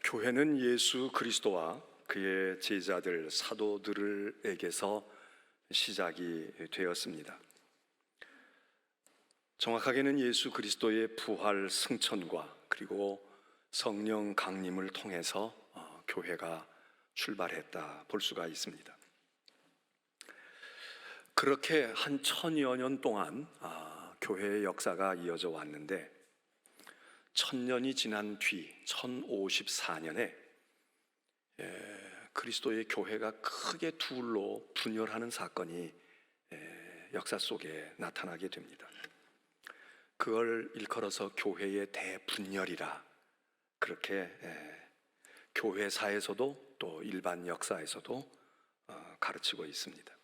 교회는 예수 그리스도와 그의 제자들 사도들에게서 시작이 되었습니다. 정확하게는 예수 그리스도의 부활 승천과 그리고 성령 강림을 통해서 교회가 출발했다 볼 수가 있습니다. 그렇게 한 1000여 년 동안 교회의 역사가 이어져 왔는데 1000년이 지난 뒤 1054년에 그리스도의 교회가 크게 둘로 분열하는 사건이 역사 속에 나타나게 됩니다. 그걸 일컬어서 교회의 대분열이라 그렇게 교회사에서도 또 일반 역사에서도 가르치고 있습니다.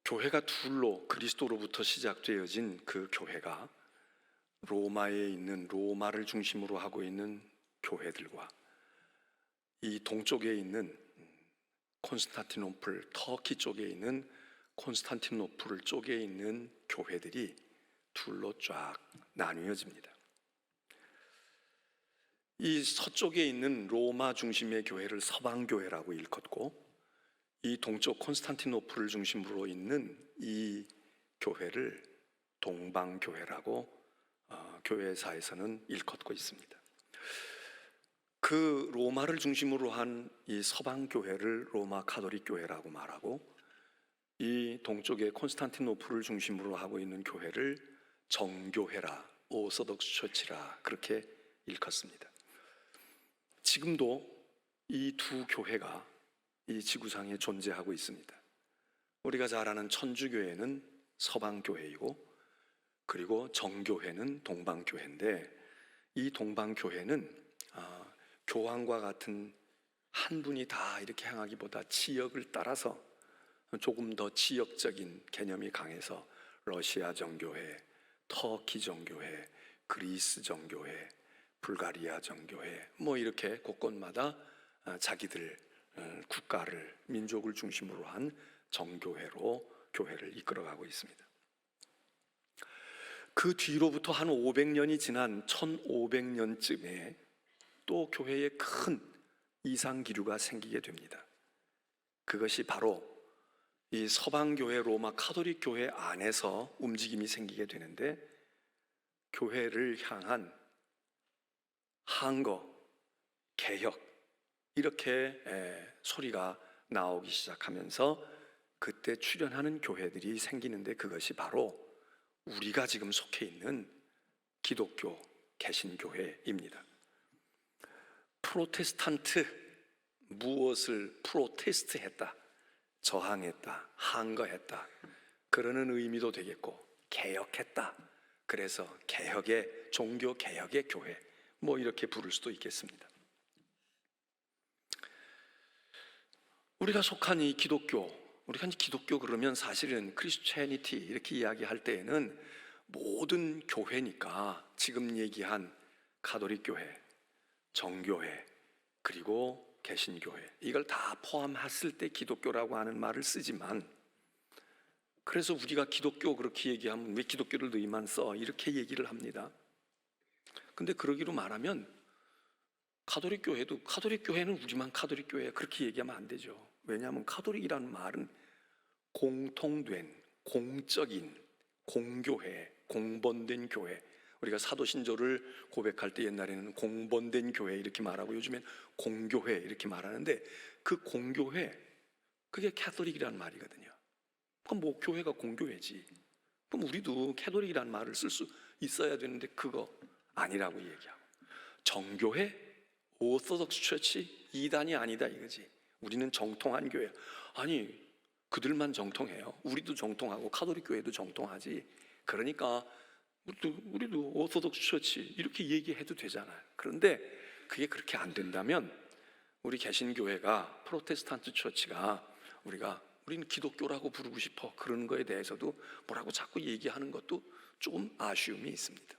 교회가 둘로 그리스도로부터 시작되어진 그 교회가 로마에 있는 로마를 중심으로 하고 있는 교회들과 이 동쪽에 있는 콘스탄티노플 터키 쪽에 있는 콘스탄티노플 쪽에 있는 교회들이 둘로 쫙 나뉘어집니다. 이 서쪽에 있는 로마 중심의 교회를 서방교회라고 일컫고 이 동쪽 콘스탄티노플을 중심으로 있는 이 교회를 동방교회라고 교회사에서는 일컫고 있습니다. 그 로마를 중심으로 한 이 서방교회를 로마 가톨릭 교회라고 말하고 이 동쪽의 콘스탄티노플을 중심으로 하고 있는 교회를 정교회라 오소독스 처치라 그렇게 일컫습니다. 지금도 이 두 교회가 이 지구상에 존재하고 있습니다. 우리가 잘 아는 천주교회는 서방교회이고 그리고 정교회는 동방교회인데 이 동방교회는 교황과 같은 한 분이 다 이렇게 향하기보다 지역을 따라서 조금 더 지역적인 개념이 강해서 러시아 정교회, 터키 정교회, 그리스 정교회, 불가리아 정교회 뭐 이렇게 곳곳마다 자기들 국가를 민족을 중심으로 한 정교회로 교회를 이끌어가고 있습니다. 그 뒤로부터 한 500년이 지난 1500년쯤에 또 교회에 큰 이상기류가 생기게 됩니다. 그것이 바로 이 서방교회 로마 가톨릭 교회 안에서 움직임이 생기게 되는데 교회를 향한 항거, 개혁 이렇게 소리가 나오기 시작하면서 그때 출현하는 교회들이 생기는데 그것이 바로 우리가 지금 속해 있는 기독교 개신교회입니다. 프로테스탄트, 무엇을 프로테스트했다, 저항했다, 항거했다 그러는 의미도 되겠고 개혁했다, 그래서 개혁의 종교 개혁의 교회 뭐 이렇게 부를 수도 있겠습니다. 우리가 속한 이 기독교, 우리가 기독교 그러면 사실은 크리스티애니티 이렇게 이야기할 때에는 모든 교회니까 지금 얘기한 가톨릭 교회, 정교회, 그리고 개신교회 이걸 다 포함했을 때 기독교라고 하는 말을 쓰지만 그래서 우리가 기독교 그렇게 얘기하면 왜 기독교를 너희만 써? 이렇게 얘기를 합니다. 근데 그러기로 말하면 가톨릭 교회는 우리만 가톨릭 교회야 그렇게 얘기하면 안 되죠. 왜냐하면 가톨릭이라는 말은 공통된, 공적인, 공교회, 공번된 교회. 우리가 사도신조를 고백할 때 옛날에는 공번된 교회 이렇게 말하고 요즘엔 공교회 이렇게 말하는데 그 공교회 그게 캐톨릭이라는 말이거든요. 그럼 뭐 교회가 공교회지. 그럼 우리도 캐톨릭이라는 말을 쓸 수 있어야 되는데 그거 아니라고 얘기하고 정교회, 오소독스 처치 이단이 아니다 이거지. 우리는 정통한 교회. 아니 그들만 정통해요. 우리도 정통하고 가톨릭 교회도 정통하지. 그러니까 우리도 오소독스 처치 이렇게 얘기해도 되잖아요. 그런데 그게 그렇게 안 된다면 우리 개신교회가 프로테스탄트 처치가 우리는 기독교라고 부르고 싶어 그러는 거에 대해서도 뭐라고 자꾸 얘기하는 것도 조금 아쉬움이 있습니다.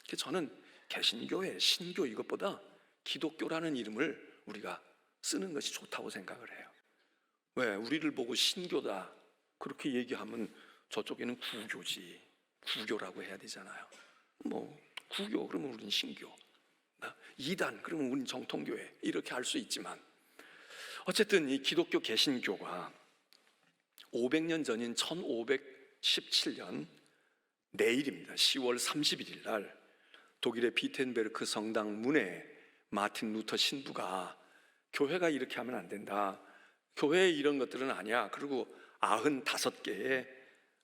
그래서 저는 개신교회, 신교 이것보다 기독교라는 이름을 우리가 쓰는 것이 좋다고 생각을 해요. 왜? 우리를 보고 신교다 그렇게 얘기하면 저쪽에는 구교지, 구교라고 해야 되잖아요. 뭐 구교 그러면 우리는 신교, 이단 그러면 우리는 정통교회, 이렇게 할 수 있지만 어쨌든 이 기독교 개신교가 500년 전인 1517년 내일입니다. 10월 31일 날 독일의 비텐베르크 성당 문에 마틴 루터 신부가 교회가 이렇게 하면 안 된다, 교회에 이런 것들은 아니야, 그리고 95개의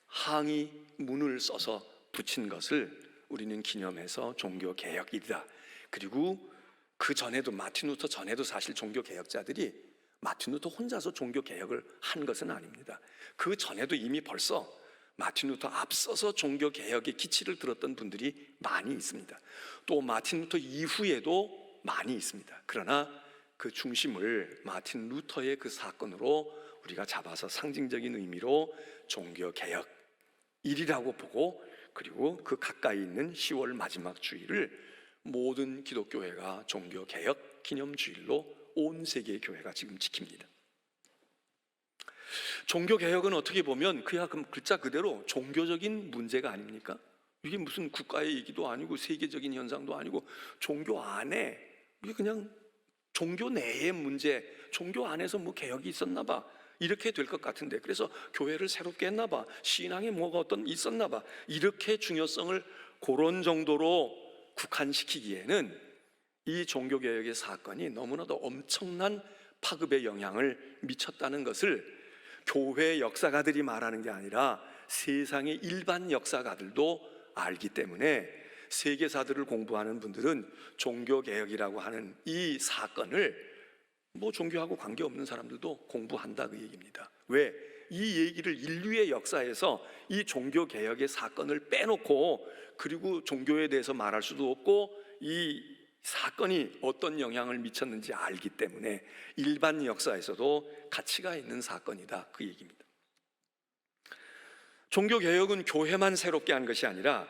항의 문을 써서 붙인 것을 우리는 기념해서 종교개혁일이다. 그리고 그 전에도, 마틴 루터 전에도 사실 종교개혁자들이 마틴 루터 혼자서 종교개혁을 한 것은 아닙니다. 그 전에도 이미 벌써 마틴 루터 앞서서 종교개혁의 기치를 들었던 분들이 많이 있습니다. 또 마틴 루터 이후에도 많이 있습니다. 그러나 그 중심을 마틴 루터의 그 사건으로 우리가 잡아서 상징적인 의미로 종교개혁일이라고 보고, 그리고 그 가까이 있는 10월 마지막 주일을 모든 기독교회가 종교개혁 기념주일로 온 세계의 교회가 지금 지킵니다. 종교개혁은 어떻게 보면 그야 글자 그대로 종교적인 문제가 아닙니까? 이게 무슨 국가의 얘기도 아니고 세계적인 현상도 아니고 종교 안에, 이게 그냥 종교 내의 문제, 종교 안에서 뭐 개혁이 있었나 봐, 이렇게 될 것 같은데, 그래서 교회를 새롭게 했나 봐, 신앙에 뭐가 어떤 있었나 봐, 이렇게 중요성을 그런 정도로 국한시키기에는 이 종교개혁의 사건이 너무나도 엄청난 파급의 영향을 미쳤다는 것을 교회 역사가들이 말하는 게 아니라 세상의 일반 역사가들도 알기 때문에 세계사들을 공부하는 분들은 종교개혁이라고 하는 이 사건을 뭐 종교하고 관계없는 사람들도 공부한다, 그 얘기입니다. 왜? 이 얘기를 인류의 역사에서 이 종교개혁의 사건을 빼놓고 그리고 종교에 대해서 말할 수도 없고 이 사건이 어떤 영향을 미쳤는지 알기 때문에 일반 역사에서도 가치가 있는 사건이다, 그 얘기입니다. 종교개혁은 교회만 새롭게 한 것이 아니라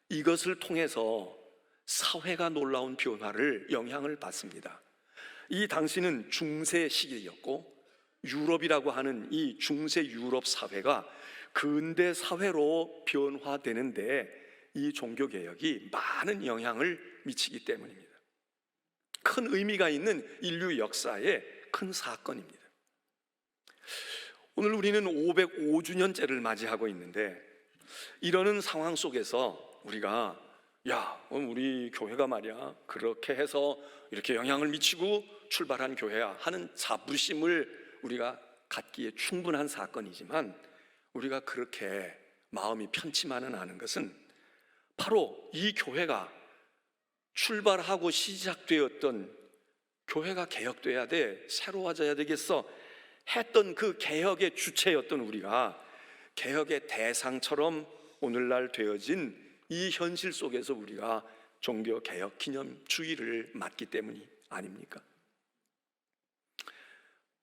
이것을 통해서 사회가 놀라운 변화를, 영향을 받습니다. 이 당시는 중세 시기였고 유럽이라고 하는 이 중세 유럽 사회가 근대 사회로 변화되는데 이 종교개혁이 많은 영향을 미치기 때문입니다. 큰 의미가 있는 인류 역사의 큰 사건입니다. 오늘 우리는 505주년째를 맞이하고 있는데 이러는 상황 속에서 우리가 우리 교회가 말이야 그렇게 해서 이렇게 영향을 미치고 출발한 교회야 하는 자부심을 우리가 갖기에 충분한 사건이지만, 우리가 그렇게 마음이 편치만은 않은 것은 바로 이 교회가 출발하고 시작되었던, 교회가 개혁돼야 돼, 새로워져야 되겠어 했던 그 개혁의 주체였던 우리가 개혁의 대상처럼 오늘날 되어진 이 현실 속에서 우리가 종교개혁 기념주의를 맞기 때문이 아닙니까?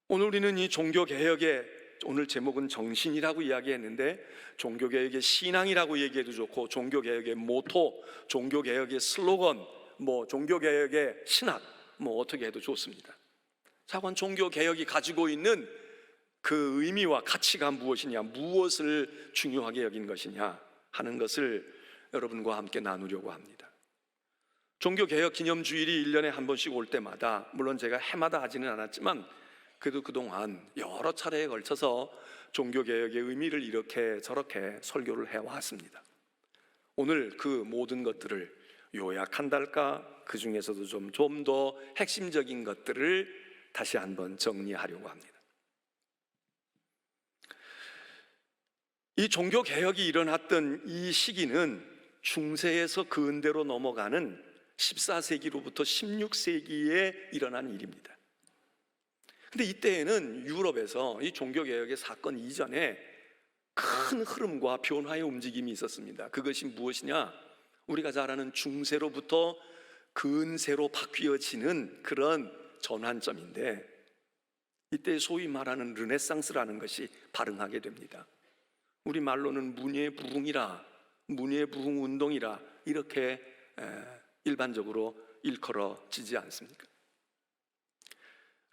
오늘 우리는 이 종교개혁의, 오늘 제목은 정신이라고 이야기했는데 종교개혁의 신앙이라고 얘기해도 좋고 종교개혁의 모토, 종교개혁의 슬로건, 종교개혁의 신학, 어떻게 해도 좋습니다. 자관 종교개혁이 가지고 있는 그 의미와 가치가 무엇이냐, 무엇을 중요하게 여긴 것이냐 하는 것을 여러분과 함께 나누려고 합니다. 종교개혁 기념주일이 1년에 한 번씩 올 때마다, 물론 제가 해마다 하지는 않았지만 그래도 그동안 여러 차례에 걸쳐서 종교개혁의 의미를 이렇게 저렇게 설교를 해왔습니다. 오늘 그 모든 것들을 요약한달까, 그 중에서도 좀 더 핵심적인 것들을 다시 한번 정리하려고 합니다. 이 종교개혁이 일어났던 이 시기는 중세에서 근대로 넘어가는 14세기로부터 16세기에 일어난 일입니다. 근데 이때에는 유럽에서 이 종교개혁의 사건 이전에 큰 흐름과 변화의 움직임이 있었습니다. 그것이 무엇이냐? 우리가 잘 아는 중세로부터 근세로 바뀌어지는 그런 전환점인데, 이때 소위 말하는 르네상스라는 것이 발흥하게 됩니다. 우리 말로는 문예부흥이라, 문예부흥 운동이라 이렇게 일반적으로 일컬어지지 않습니까?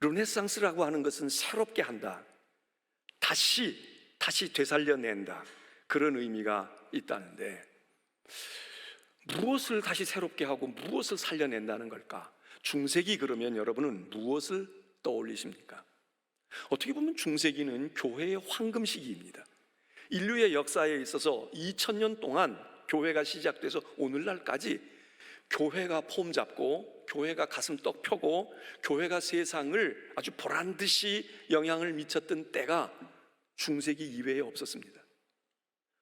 르네상스라고 하는 것은 새롭게 한다, 다시 되살려낸다, 그런 의미가 있다는데, 무엇을 다시 새롭게 하고 무엇을 살려낸다는 걸까? 중세기 그러면 여러분은 무엇을 떠올리십니까? 어떻게 보면 중세기는 교회의 황금 시기입니다. 인류의 역사에 있어서 2000년 동안 교회가 시작돼서 오늘날까지 교회가 폼 잡고 교회가 가슴떡 펴고 교회가 세상을 아주 보란듯이 영향을 미쳤던 때가 중세기 이외에 없었습니다.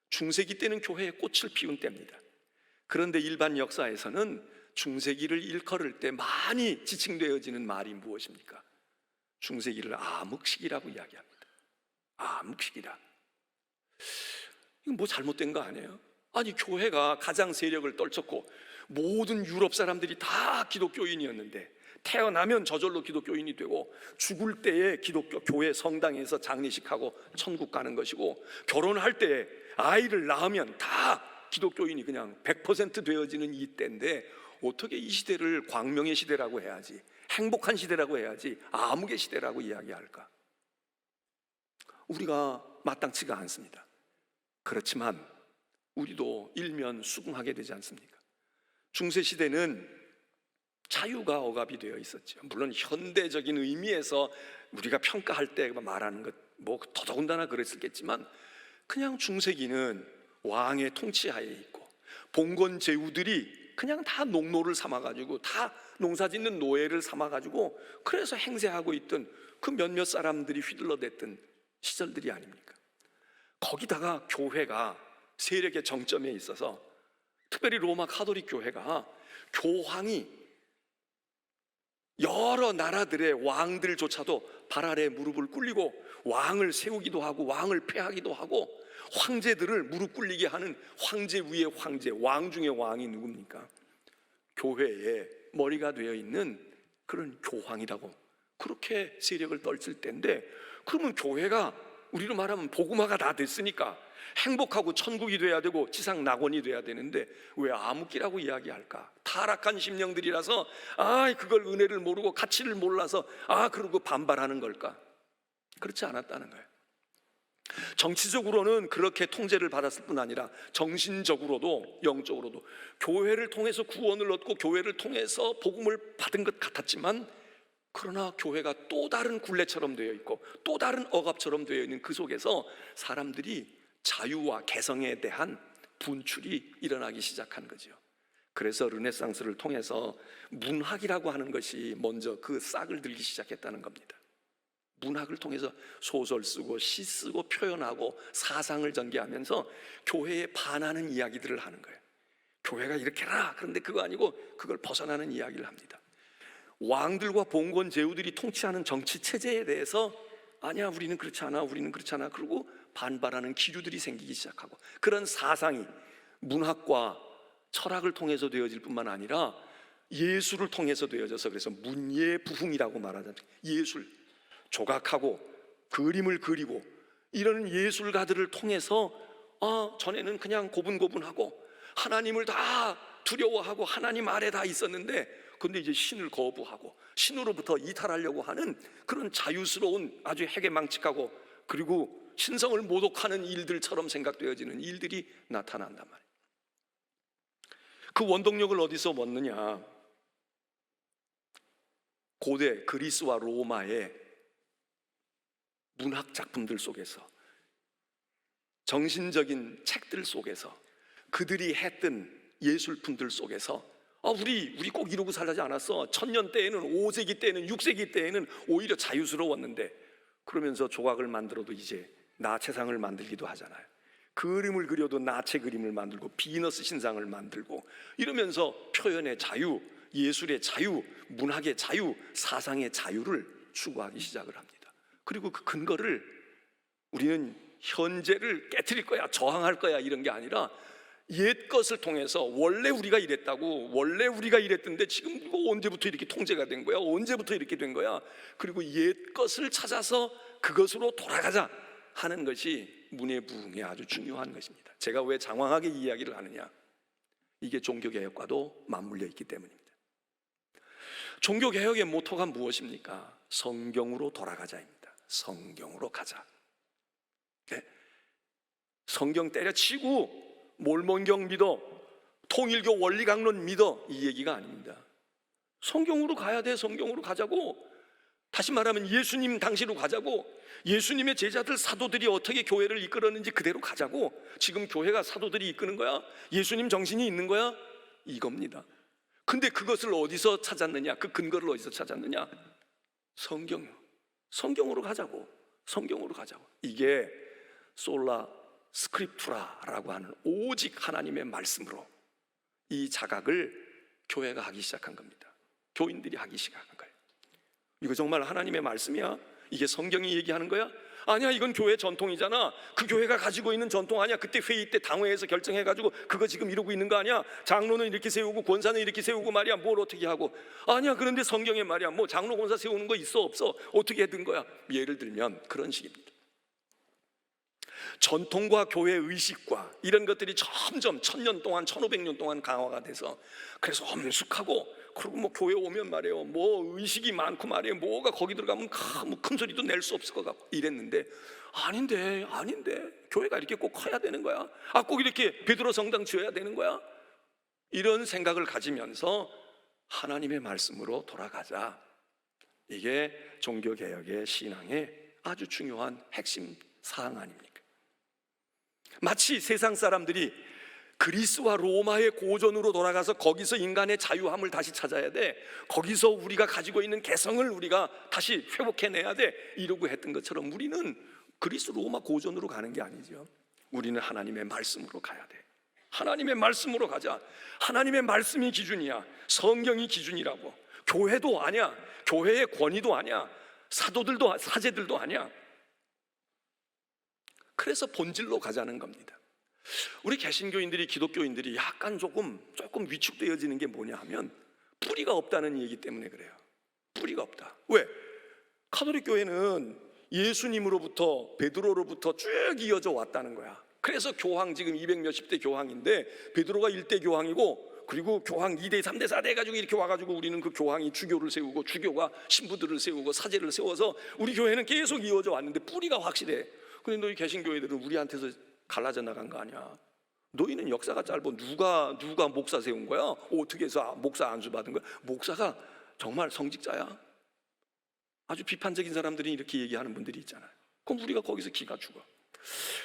중세기 때는 교회에 꽃을 피운 때입니다. 그런데 일반 역사에서는 중세기를 일컬을 때 많이 지칭되어지는 말이 무엇입니까? 중세기를 암흑시기라고 이야기합니다. 암흑시기라. 이거 뭐 잘못된 거 아니에요? 아니, 교회가 가장 세력을 떨쳤고 모든 유럽 사람들이 다 기독교인이었는데 태어나면 저절로 기독교인이 되고 죽을 때에 기독교 교회 성당에서 장례식하고 천국 가는 것이고 결혼할 때에 아이를 낳으면 다 기독교인이 그냥 100% 되어지는 이 때인데 어떻게 이 시대를 광명의 시대라고 해야지, 행복한 시대라고 해야지 암흑의 시대라고 이야기할까? 우리가 마땅치가 않습니다. 그렇지만 우리도 일면 수긍하게 되지 않습니까? 중세시대는 자유가 억압이 되어 있었죠. 물론 현대적인 의미에서 우리가 평가할 때 말하는 것 뭐 더더군다나 그랬었겠지만 그냥 중세기는 왕의 통치하에 있고 봉건 제후들이 그냥 다 농노를 삼아가지고 다 농사짓는 노예를 삼아가지고 그래서 행세하고 있던 그 몇몇 사람들이 휘둘러댔던 시절들이 아닙니까? 거기다가 교회가 세력의 정점에 있어서 특별히 로마 카톨릭 교회가 교황이 여러 나라들의 왕들조차도 발 아래 무릎을 꿇리고 왕을 세우기도 하고 왕을 폐하기도 하고 황제들을 무릎 꿇리게 하는 황제 위의 황제, 왕 중의 왕이 누굽니까? 교회의 머리가 되어 있는 그런 교황이라고 그렇게 세력을 떨칠 때인데, 그러면 교회가 우리로 말하면 복음화가 다 됐으니까 행복하고 천국이 돼야 되고 지상 낙원이 돼야 되는데 왜 암흑기라고 이야기할까? 타락한 심령들이라서 그걸 은혜를 모르고 가치를 몰라서 그러고 반발하는 걸까? 그렇지 않았다는 거예요. 정치적으로는 그렇게 통제를 받았을 뿐 아니라 정신적으로도 영적으로도 교회를 통해서 구원을 얻고 교회를 통해서 복음을 받은 것 같았지만, 그러나 교회가 또 다른 굴레처럼 되어 있고 또 다른 억압처럼 되어 있는 그 속에서 사람들이 자유와 개성에 대한 분출이 일어나기 시작한 거죠. 그래서 르네상스를 통해서 문학이라고 하는 것이 먼저 그 싹을 들기 시작했다는 겁니다. 문학을 통해서 소설 쓰고 시 쓰고 표현하고 사상을 전개하면서 교회에 반하는 이야기들을 하는 거예요. 교회가 이렇게 해라, 그런데 그거 아니고 그걸 벗어나는 이야기를 합니다. 왕들과 봉건 제후들이 통치하는 정치 체제에 대해서 아니야, 우리는 그렇지 않아, 우리는 그렇지 않아, 그러고 반발하는 기류들이 생기기 시작하고, 그런 사상이 문학과 철학을 통해서 되어질 뿐만 아니라 예술을 통해서 되어져서, 그래서 문예부흥이라고 말하잖아요. 예술, 조각하고 그림을 그리고 이런 예술가들을 통해서 전에는 그냥 고분고분하고 하나님을 다 두려워하고 하나님 아래 다 있었는데, 근데 이제 신을 거부하고 신으로부터 이탈하려고 하는 그런 자유스러운 아주 해괴망측하고 그리고 신성을 모독하는 일들처럼 생각되어지는 일들이 나타난단 말이에요. 그 원동력을 어디서 얻느냐? 고대 그리스와 로마의 문학 작품들 속에서, 정신적인 책들 속에서, 그들이 했던 예술품들 속에서 우리 꼭 이러고 살지 않았어. 1000년 때에는, 5세기 때에는, 6세기 때에는 오히려 자유스러웠는데, 그러면서 조각을 만들어도 이제 나체상을 만들기도 하잖아요. 그림을 그려도 나체 그림을 만들고 비너스 신상을 만들고 이러면서 표현의 자유, 예술의 자유, 문학의 자유, 사상의 자유를 추구하기 시작을 합니다. 그리고 그 근거를 우리는 현재를 깨트릴 거야, 저항할 거야 이런 게 아니라 옛 것을 통해서 원래 우리가 이랬다고, 원래 우리가 이랬던데 지금 이거 언제부터 이렇게 통제가 된 거야, 언제부터 이렇게 된 거야, 그리고 옛 것을 찾아서 그것으로 돌아가자 하는 것이 문예부흥의 아주 중요한 것입니다. 제가 왜 장황하게 이 이야기를 하느냐? 이게 종교개혁과도 맞물려 있기 때문입니다. 종교개혁의 모토가 무엇입니까? 성경으로 돌아가자입니다. 성경으로 가자. 네? 성경 때려치고 몰몬경 믿어, 통일교 원리 강론 믿어, 이 얘기가 아닙니다. 성경으로 가야 돼. 성경으로 가자고. 다시 말하면 예수님 당시로 가자고. 예수님의 제자들 사도들이 어떻게 교회를 이끌었는지 그대로 가자고. 지금 교회가 사도들이 이끄는 거야? 예수님 정신이 있는 거야? 이겁니다. 근데 그것을 어디서 찾았느냐? 그 근거를 어디서 찾았느냐? 성경으로 가자고. 성경으로 가자고. 이게 솔라 스크립투라라고 하는 오직 하나님의 말씀으로 이 자각을 교회가 하기 시작한 겁니다. 교인들이 하기 시작한 거예요. 이거 정말 하나님의 말씀이야? 이게 성경이 얘기하는 거야? 아니야, 이건 교회 전통이잖아. 그 교회가 가지고 있는 전통 아니야. 그때 회의 때 당회에서 결정해가지고 그거 지금 이러고 있는 거 아니야? 장로는 이렇게 세우고 권사는 이렇게 세우고 말이야. 뭘 어떻게 하고. 아니야, 그런데 성경에 말이야, 뭐 장로 권사 세우는 거 있어 없어? 어떻게 된 거야? 예를 들면 그런 식입니다. 전통과 교회 의식과 이런 것들이 점점 1000년 동안 1500년 동안 강화가 돼서, 그래서 엄숙하고, 그리고 뭐 교회 오면 말이에요, 뭐 의식이 많고 말이에요, 뭐가 거기 들어가면 큰 소리도 낼 수 없을 것 같고 이랬는데, 아닌데 교회가 이렇게 꼭 커야 되는 거야? 꼭 이렇게 베드로 성당 지어야 되는 거야? 이런 생각을 가지면서 하나님의 말씀으로 돌아가자. 이게 종교개혁의 신앙의 아주 중요한 핵심 사항 아닙니까? 마치 세상 사람들이 그리스와 로마의 고전으로 돌아가서 거기서 인간의 자유함을 다시 찾아야 돼, 거기서 우리가 가지고 있는 개성을 우리가 다시 회복해내야 돼, 이러고 했던 것처럼 우리는 그리스 로마 고전으로 가는 게 아니죠. 우리는 하나님의 말씀으로 가야 돼. 하나님의 말씀으로 가자. 하나님의 말씀이 기준이야. 성경이 기준이라고. 교회도 아니야. 교회의 권위도 아니야. 사도들도 사제들도 아니야. 그래서 본질로 가자는 겁니다. 우리 개신교인들이, 기독교인들이 약간 조금 위축되어지는 게 뭐냐 하면 뿌리가 없다는 얘기 때문에 그래요. 뿌리가 없다. 왜? 가톨릭 교회는 예수님으로부터 베드로로부터 쭉 이어져 왔다는 거야. 그래서 교황 지금 200몇십 대 교황인데 베드로가 1대 교황이고, 그리고 교황 2대 3대 4대 해가지고 이렇게 와가지고 우리는 그 교황이 주교를 세우고 주교가 신부들을 세우고 사제를 세워서 우리 교회는 계속 이어져 왔는데 뿌리가 확실해. 근데 너희 개신교회들은 우리한테서 갈라져 나간 거 아니야. 너희는 역사가 짧아. 누가 목사 세운 거야? 어떻게 해서 목사 안수 받은 거야? 목사가 정말 성직자야? 아주 비판적인 사람들이 이렇게 얘기하는 분들이 있잖아요. 그럼 우리가 거기서 기가 죽어.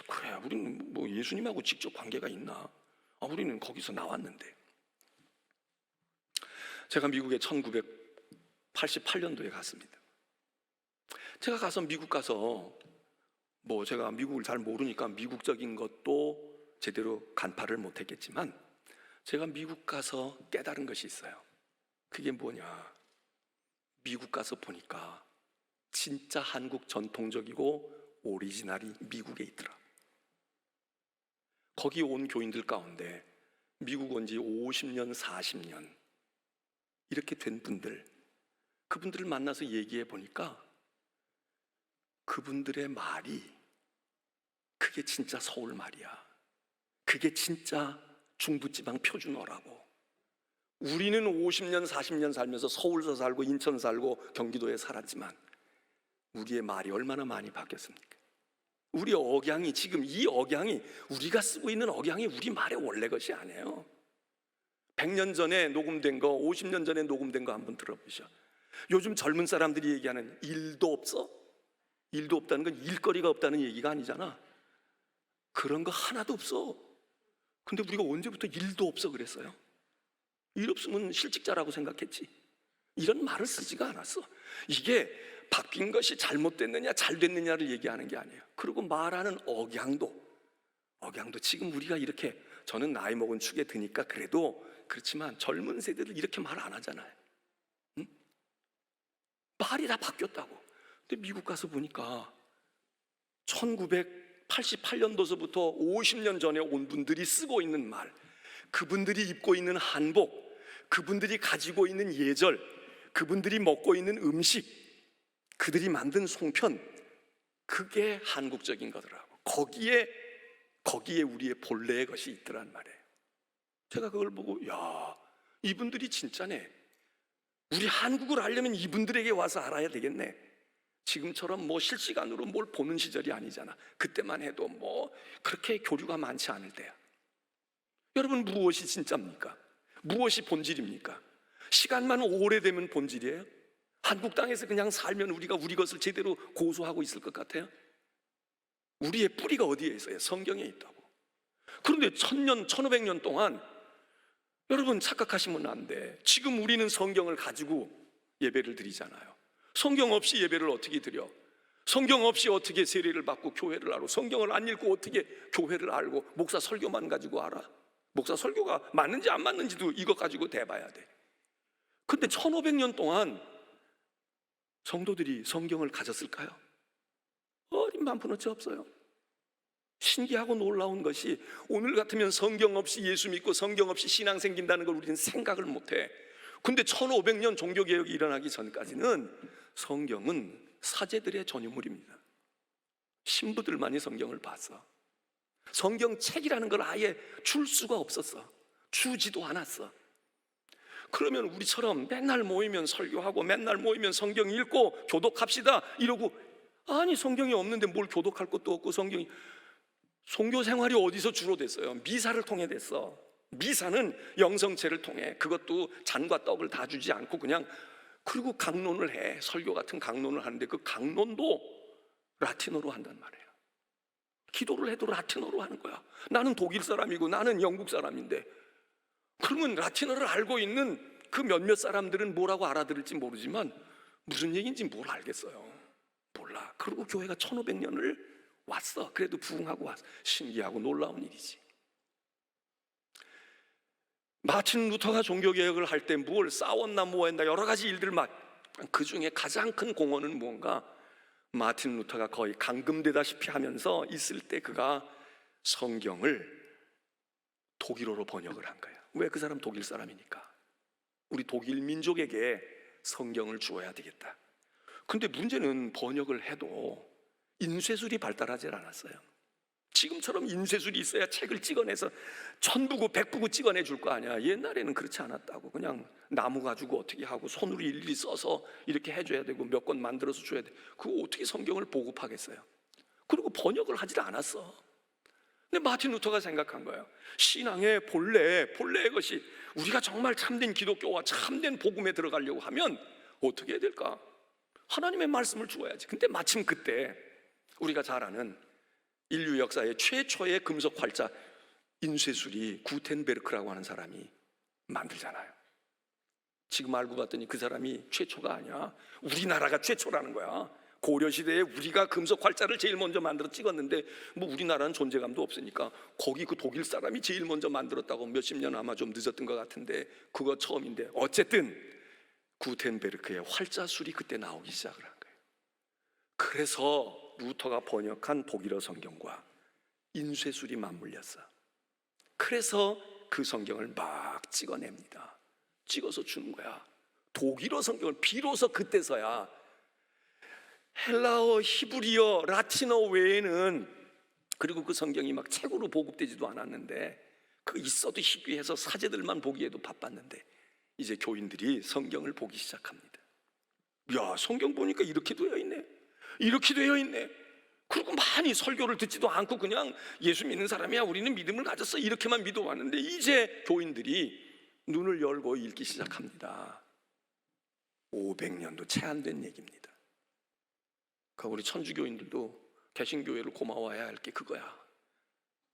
그래, 우리는 뭐 예수님하고 직접 관계가 있나? 우리는 거기서 나왔는데. 제가 미국에 1988년도에 갔습니다. 제가 가서 미국 가서 제가 미국을 잘 모르니까 미국적인 것도 제대로 간파를 못했겠지만, 제가 미국 가서 깨달은 것이 있어요. 그게 뭐냐? 미국 가서 보니까 진짜 한국 전통적이고 오리지널이 미국에 있더라. 거기 온 교인들 가운데 미국 온 지 50년, 40년 이렇게 된 분들, 그분들을 만나서 얘기해 보니까 그분들의 말이, 그게 진짜 서울 말이야. 그게 진짜 중부지방 표준어라고. 우리는 50년, 40년 살면서 서울서 살고 인천 살고 경기도에 살았지만 우리의 말이 얼마나 많이 바뀌었습니까? 우리 억양이, 지금 이 억양이, 우리가 쓰고 있는 억양이 우리 말의 원래 것이 아니에요. 100년 전에 녹음된 거, 50년 전에 녹음된 거 한번 들어보셔. 요즘 젊은 사람들이 얘기하는 일도 없어? 일도 없다는 건 일거리가 없다는 얘기가 아니잖아. 그런 거 하나도 없어. 근데 우리가 언제부터 일도 없어 그랬어요? 일 없으면 실직자라고 생각했지. 이런 말을 쓰지가 않았어. 이게 바뀐 것이 잘못됐느냐 잘 됐느냐를 얘기하는 게 아니에요. 그리고 말하는 억양도 지금 우리가 이렇게, 저는 나이 먹은 축에 드니까 그래도 그렇지만 젊은 세대들 이렇게 말 안 하잖아요. 응? 말이 다 바뀌었다고. 근데 미국 가서 보니까 1988년도서부터 50년 전에 온 분들이 쓰고 있는 말, 그분들이 입고 있는 한복, 그분들이 가지고 있는 예절, 그분들이 먹고 있는 음식, 그들이 만든 송편, 그게 한국적인 거더라고. 거기에 우리의 본래의 것이 있더란 말이에요. 제가 그걸 보고, 야, 이분들이 진짜네. 우리 한국을 알려면 이분들에게 와서 알아야 되겠네. 지금처럼 실시간으로 뭘 보는 시절이 아니잖아. 그때만 해도 그렇게 교류가 많지 않을 때야. 여러분, 무엇이 진짜입니까? 무엇이 본질입니까? 시간만 오래되면 본질이에요? 한국 땅에서 그냥 살면 우리가 우리 것을 제대로 고수하고 있을 것 같아요? 우리의 뿌리가 어디에 있어요? 성경에 있다고. 그런데 1000년, 1500년 동안 여러분 착각하시면 안 돼. 지금 우리는 성경을 가지고 예배를 드리잖아요. 성경 없이 예배를 어떻게 드려? 성경 없이 어떻게 세례를 받고 교회를 알고, 성경을 안 읽고 어떻게 교회를 알고, 목사 설교만 가지고 알아? 목사 설교가 맞는지 안 맞는지도 이것 가지고 대봐야 돼. 근데 1500년 동안 성도들이 성경을 가졌을까요? 어린 만푼어치 없어요. 신기하고 놀라운 것이, 오늘 같으면 성경 없이 예수 믿고 성경 없이 신앙 생긴다는 걸 우리는 생각을 못해. 근데 1500년 종교개혁이 일어나기 전까지는 성경은 사제들의 전유물입니다. 신부들만이 성경을 봤어. 성경책이라는 걸 아예 줄 수가 없었어. 주지도 않았어. 그러면 우리처럼 맨날 모이면 설교하고 맨날 모이면 성경 읽고 교독합시다 이러고, 아니 성경이 없는데 뭘 교독할 것도 없고, 성경이, 종교 생활이 어디서 주로 됐어요? 미사를 통해 됐어. 미사는 영성체를 통해, 그것도 잔과 떡을 다 주지 않고 그냥, 그리고 강론을 해. 설교 같은 강론을 하는데 그 강론도 라틴어로 한단 말이에요. 기도를 해도 라틴어로 하는 거야. 나는 독일 사람이고 나는 영국 사람인데, 그러면 라틴어를 알고 있는 그 몇몇 사람들은 뭐라고 알아들을지 모르지만 무슨 얘기인지 뭘 알겠어요? 몰라. 그리고 교회가 1500년을 왔어. 그래도 부흥하고 왔어. 신기하고 놀라운 일이지. 마틴 루터가 종교개혁을 할 때 뭘 싸웠나 뭐했나 여러 가지 일들, 그 중에 가장 큰 공헌은 뭔가, 마틴 루터가 거의 감금되다시피 하면서 있을 때 그가 성경을 독일어로 번역을 한 거예요. 왜? 그 사람 독일 사람이니까. 우리 독일 민족에게 성경을 주어야 되겠다. 근데 문제는 번역을 해도 인쇄술이 발달하지 않았어요. 지금처럼 인쇄술이 있어야 책을 찍어내서 1000부고 100부고 찍어내 줄 거 아니야. 옛날에는 그렇지 않았다고. 그냥 나무 가지고 어떻게 하고 손으로 일일이 써서 이렇게 해줘야 되고 몇 권 만들어서 줘야 돼. 그거 어떻게 성경을 보급하겠어요? 그리고 번역을 하질 않았어. 근데 마틴 루터가 생각한 거예요. 신앙의 본래의 것이, 우리가 정말 참된 기독교와 참된 복음에 들어가려고 하면 어떻게 해야 될까? 하나님의 말씀을 주어야지. 근데 마침 그때 우리가 잘 아는 인류 역사의 최초의 금속 활자 인쇄술이 구텐베르크라고 하는 사람이 만들잖아요. 지금 알고 봤더니 그 사람이 최초가 아니야. 우리나라가 최초라는 거야. 고려시대에 우리가 금속 활자를 제일 먼저 만들어 찍었는데, 뭐 우리나라는 존재감도 없으니까 거기 그 독일 사람이 제일 먼저 만들었다고, 몇십 년 아마 좀 늦었던 것 같은데 그거 처음인데, 어쨌든 구텐베르크의 활자술이 그때 나오기 시작을 한 거예요. 그래서 루터가 번역한 독일어 성경과 인쇄술이 맞물렸어. 그래서 그 성경을 막 찍어냅니다. 찍어서 주는 거야. 독일어 성경을 비로소 그때서야, 헬라어, 히브리어, 라틴어 외에는, 그리고 그 성경이 막 책으로 보급되지도 않았는데, 그 있어도 희귀해서 사제들만 보기에도 바빴는데, 이제 교인들이 성경을 보기 시작합니다. 야, 성경 보니까 이렇게 되어 있네, 이렇게 되어 있네. 그리고 많이 설교를 듣지도 않고 그냥 예수 믿는 사람이야, 우리는 믿음을 가졌어, 이렇게만 믿어왔는데 이제 교인들이 눈을 열고 읽기 시작합니다. 500년도 채 안 된 얘기입니다. 우리 천주교인들도 개신교회를 고마워해야 할 게 그거야.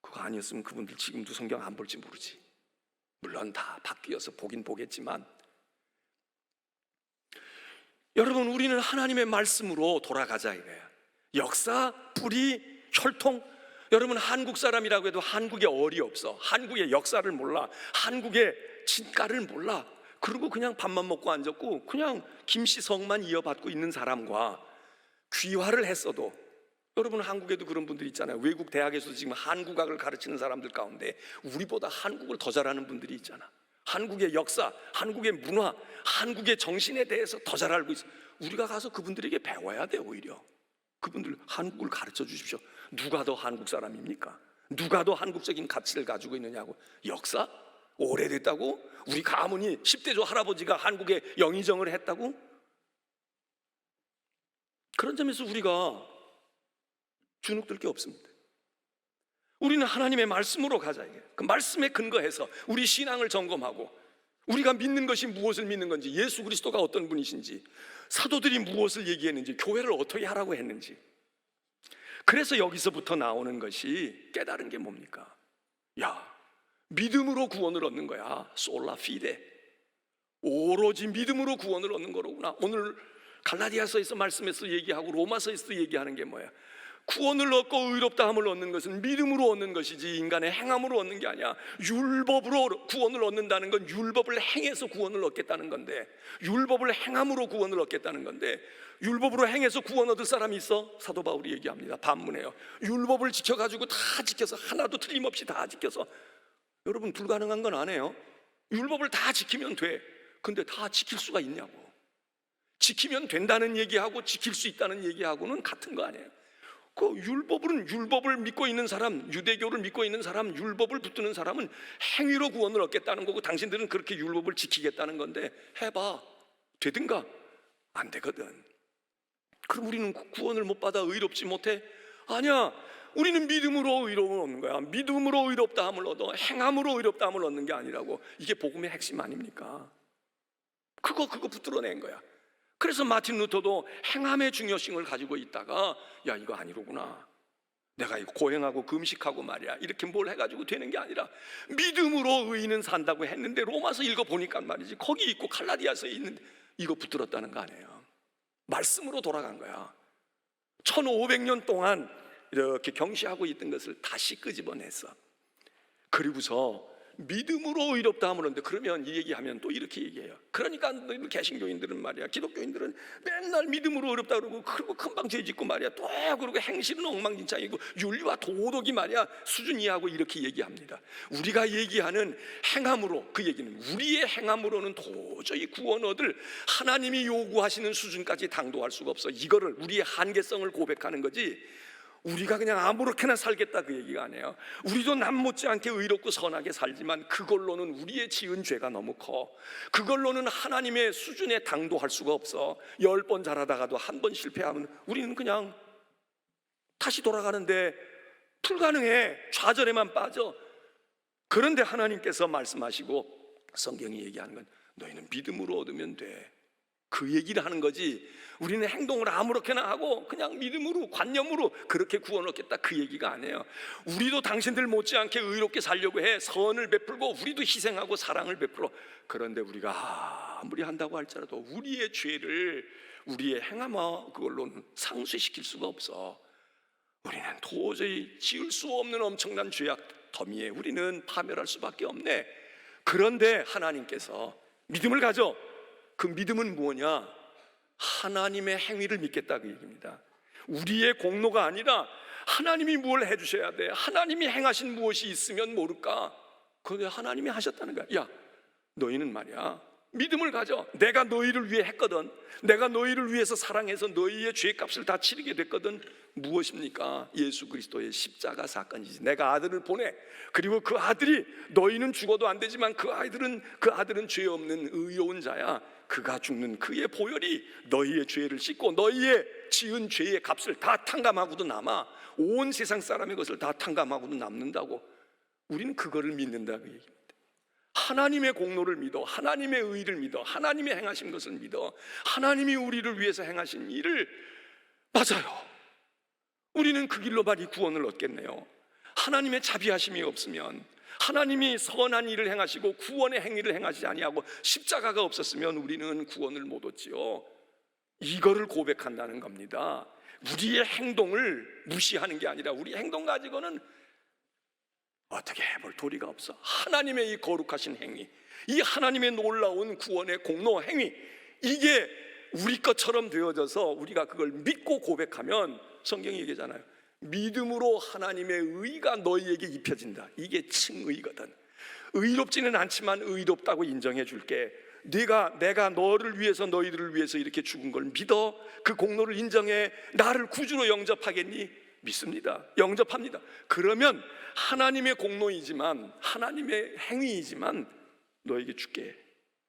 그거 아니었으면 그분들 지금도 성경 안 볼지 모르지. 물론 다 바뀌어서 보긴 보겠지만, 여러분, 우리는 하나님의 말씀으로 돌아가자 이거야. 역사, 뿌리, 혈통. 여러분, 한국 사람이라고 해도 한국에 얼이 없어. 한국의 역사를 몰라. 한국의 진가를 몰라. 그리고 그냥 밥만 먹고 앉았고 그냥 김씨성만 이어받고 있는 사람과 귀화를 했어도, 여러분 한국에도 그런 분들이 있잖아요. 외국 대학에서 지금 한국학을 가르치는 사람들 가운데 우리보다 한국을 더 잘하는 분들이 있잖아. 한국의 역사, 한국의 문화, 한국의 정신에 대해서 더 잘 알고 있어. 우리가 가서 그분들에게 배워야 돼. 오히려 그분들 한국을 가르쳐 주십시오. 누가 더 한국 사람입니까? 누가 더 한국적인 가치를 가지고 있느냐고. 역사? 오래됐다고? 우리 가문이 10대조 할아버지가 한국에 영의정을 했다고? 그런 점에서 우리가 주눅들 게 없습니다. 우리는 하나님의 말씀으로 가자. 그 말씀에 근거해서 우리 신앙을 점검하고, 우리가 믿는 것이 무엇을 믿는 건지, 예수 그리스도가 어떤 분이신지, 사도들이 무엇을 얘기했는지, 교회를 어떻게 하라고 했는지. 그래서 여기서부터 나오는 것이 깨달은 게 뭡니까? 야, 믿음으로 구원을 얻는 거야. 솔라 피데. 오로지 믿음으로 구원을 얻는 거로구나. 오늘 갈라디아서에서 말씀에서 얘기하고 로마서에서 얘기하는 게 뭐야? 구원을 얻고 의롭다함을 얻는 것은 믿음으로 얻는 것이지 인간의 행함으로 얻는 게 아니야. 율법으로 구원을 얻는다는 건 율법을 행해서 구원을 얻겠다는 건데, 율법을 행함으로 구원을 얻겠다는 건데, 율법으로 행해서 구원 얻을 사람이 있어? 사도 바울이 얘기합니다. 반문해요. 율법을 지켜가지고 다 지켜서, 하나도 틀림없이 다 지켜서. 여러분, 불가능한 건 안 해요. 율법을 다 지키면 돼. 근데 다 지킬 수가 있냐고. 지키면 된다는 얘기하고 지킬 수 있다는 얘기하고는 같은 거 아니에요. 그 율법을 믿고 있는 사람, 유대교를 믿고 있는 사람, 율법을 붙드는 사람은 행위로 구원을 얻겠다는 거고, 당신들은 그렇게 율법을 지키겠다는 건데, 해봐. 되든가? 안 되거든. 그럼 우리는 구원을 못 받아 의롭지 못해? 아니야. 우리는 믿음으로 의로움을 얻는 거야. 믿음으로 의롭다함을 얻어. 행함으로 의롭다함을 얻는 게 아니라고. 이게 복음의 핵심 아닙니까? 그거 붙들어낸 거야. 그래서 마틴 루터도 행함의 중요성을 가지고 있다가, 야, 이거 아니로구나. 내가 이거 고행하고 금식하고 말이야, 이렇게 뭘 해가지고 되는 게 아니라 믿음으로 의인은 산다고 했는데, 로마서 읽어보니까 말이지, 거기 있고 갈라디아서에 있는데 이거 붙들었다는 거 아니에요. 말씀으로 돌아간 거야. 1500년 동안 이렇게 경시하고 있던 것을 다시 끄집어냈어. 그리고서 믿음으로 의롭다함을 얻는데, 그러면 이 얘기하면 또 이렇게 얘기해요. 그러니까 개신교인들은 말이야, 기독교인들은 맨날 믿음으로 의롭다 그러고, 그리고 금방 죄 짓고 말이야, 또 그러고 행실은 엉망진창이고, 윤리와 도덕이 말이야 수준 이하고, 이렇게 얘기합니다. 우리가 얘기하는 행함으로, 그 얘기는 우리의 행함으로는 도저히 구원 얻을 하나님이 요구하시는 수준까지 당도할 수가 없어. 이거를 우리의 한계성을 고백하는 거지, 우리가 그냥 아무렇게나 살겠다 그 얘기가 아니에요. 우리도 남 못지않게 의롭고 선하게 살지만, 그걸로는 우리의 지은 죄가 너무 커. 그걸로는 하나님의 수준에 당도할 수가 없어. 10번 잘하다가도 한 번 실패하면 우리는 그냥 다시 돌아가는데 불가능해. 좌절에만 빠져. 그런데 하나님께서 말씀하시고 성경이 얘기하는 건, 너희는 믿음으로 얻으면 돼. 그 얘기를 하는 거지, 우리는 행동을 아무렇게나 하고 그냥 믿음으로, 관념으로 그렇게 구원 얻겠다 그 얘기가 아니에요. 우리도 당신들 못지않게 의롭게 살려고 해. 선을 베풀고 우리도 희생하고 사랑을 베풀어. 그런데 우리가 아무리 한다고 할지라도 우리의 죄를, 우리의 행함과 그걸로는 상쇄시킬 수가 없어. 우리는 도저히 지을 수 없는 엄청난 죄악 더미에 우리는 파멸할 수밖에 없네. 그런데 하나님께서 믿음을 가져. 그 믿음은 뭐냐? 하나님의 행위를 믿겠다 그 얘기입니다. 우리의 공로가 아니라 하나님이 뭘 해주셔야 돼. 하나님이 행하신 무엇이 있으면 모를까? 그런데 하나님이 하셨다는 거야. 야, 너희는 말이야, 믿음을 가져. 내가 너희를 위해 했거든. 내가 너희를 위해서 사랑해서 너희의 죄값을 다 치르게 됐거든. 무엇입니까? 예수 그리스도의 십자가 사건이지. 내가 아들을 보내. 그리고 그 아들이, 너희는 죽어도 안 되지만 그 아들은 죄 없는 의로운 자야. 그가 죽는 그의 보혈이 너희의 죄를 씻고 너희의 지은 죄의 값을 다 탕감하고도 남아. 온 세상 사람의 것을 다 탕감하고도 남는다고. 우리는 그거를 믿는다 그 얘기입니다. 하나님의 공로를 믿어. 하나님의 의를 믿어. 하나님의 행하신 것을 믿어. 하나님이 우리를 위해서 행하신 일을, 맞아요, 우리는 그 길로만 이 구원을 얻겠네요. 하나님의 자비하심이 없으면, 하나님이 선한 일을 행하시고 구원의 행위를 행하지 아니하고 십자가가 없었으면 우리는 구원을 못 얻지요. 이거를 고백한다는 겁니다. 우리의 행동을 무시하는 게 아니라 우리 행동 가지고는 어떻게 해볼 도리가 없어. 하나님의 이 거룩하신 행위, 이 하나님의 놀라운 구원의 공로 행위, 이게 우리 것처럼 되어져서 우리가 그걸 믿고 고백하면, 성경이 얘기하잖아요. 믿음으로 하나님의 의가 너희에게 입혀진다. 이게 칭의거든. 의롭지는 않지만 의롭다고 인정해 줄게. 내가 너를 위해서, 너희들을 위해서 이렇게 죽은 걸 믿어. 그 공로를 인정해. 나를 구주로 영접하겠니? 믿습니다. 영접합니다. 그러면 하나님의 공로이지만, 하나님의 행위이지만 너에게 줄게.